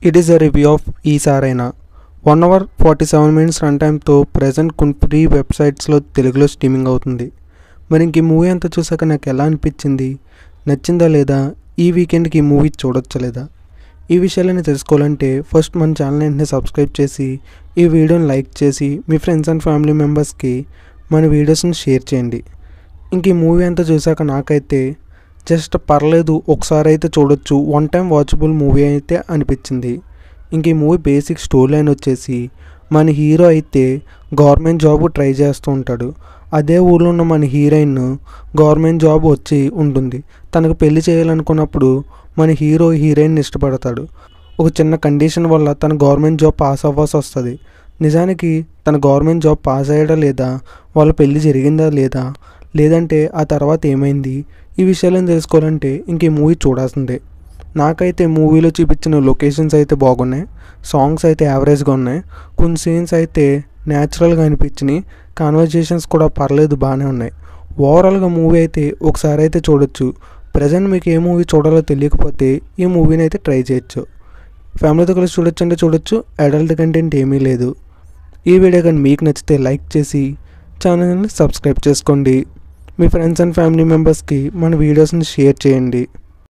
It is a review of Isarena. 1 hour 47 minutes runtime తో present కొన్ని వెబ్సైట్స్లో తెలుగులో streaming అవుతుంది. మరి ఇంక ఈ మూవీ అంతా చూసాక నాకు ఎలా అనిపించింది, నచ్చిందా లేదా, ఈ వీకెండ్కి ఈ మూవీ చూడొచ్చా లేదా, ఈ విషయాలని తెలుసుకోవాలంటే ఫస్ట్ మన ఛానల్ వెంటనే సబ్స్క్రైబ్ చేసి ఈ వీడియోని లైక్ చేసి మీ ఫ్రెండ్స్ అండ్ ఫ్యామిలీ మెంబర్స్కి మన వీడియోస్ని షేర్ చేయండి. ఇంక ఈ మూవీ అంతా చూసాక నాకైతే జస్ట్ పర్లేదు, ఒకసారి అయితే చూడొచ్చు, వన్ టైం వాచబుల్ మూవీ అయితే అనిపించింది. ఇంక ఈ మూవీ బేసిక్ స్టోరీ లైన్ వచ్చేసి మన హీరో అయితే గవర్నమెంట్ జాబ్ ట్రై చేస్తూ ఉంటాడు. అదే ఊళ్ళో ఉన్న మన హీరోయిన్ గవర్నమెంట్ జాబ్ వచ్చి ఉంటుంది. తనకు పెళ్లి చేయాలనుకున్నప్పుడు మన హీరో హీరోయిన్ ఇష్టపడతాడు. ఒక చిన్న కండిషన్ వల్ల తన గవర్నమెంట్ జాబ్ పాస్ అవ్వాల్సి వస్తుంది. నిజానికి తన గవర్నమెంట్ జాబ్ పాస్ అయ్యాడా లేదా, వాళ్ళ పెళ్లి జరిగిందా లేదా, లేదంటే ఆ తర్వాత ఏమైంది, ఈ విషయాలను తెలుసుకోవాలంటే ఇంక ఈ మూవీ చూడాల్సిందే. నాకైతే మూవీలో చూపించిన లొకేషన్స్ అయితే బాగున్నాయి, సాంగ్స్ అయితే యావరేజ్గా ఉన్నాయి, కొన్ని సీన్స్ అయితే న్యాచురల్గా అనిపించినాయి, కాన్వర్జేషన్స్ కూడా పర్లేదు, బాగానే ఉన్నాయి. ఓవరాల్గా మూవీ అయితే ఒకసారి అయితే చూడొచ్చు. ప్రజెంట్ మీకు ఏ మూవీ చూడాలో తెలియకపోతే ఈ మూవీని అయితే ట్రై చేయొచ్చు. ఫ్యామిలీతో కలిసి చూడొచ్చు అంటే చూడొచ్చు, అడల్ట్ కంటెంట్ ఏమీ లేదు. ఈ వీడియో కానీ మీకు నచ్చితే లైక్ చేసి ఛానల్ని సబ్స్క్రైబ్ చేసుకోండి. మీ ఫ్రెండ్స్ అండ్ ఫ్యామిలీ మెంబర్స్కి మన వీడియోస్ని షేర్ చేయండి.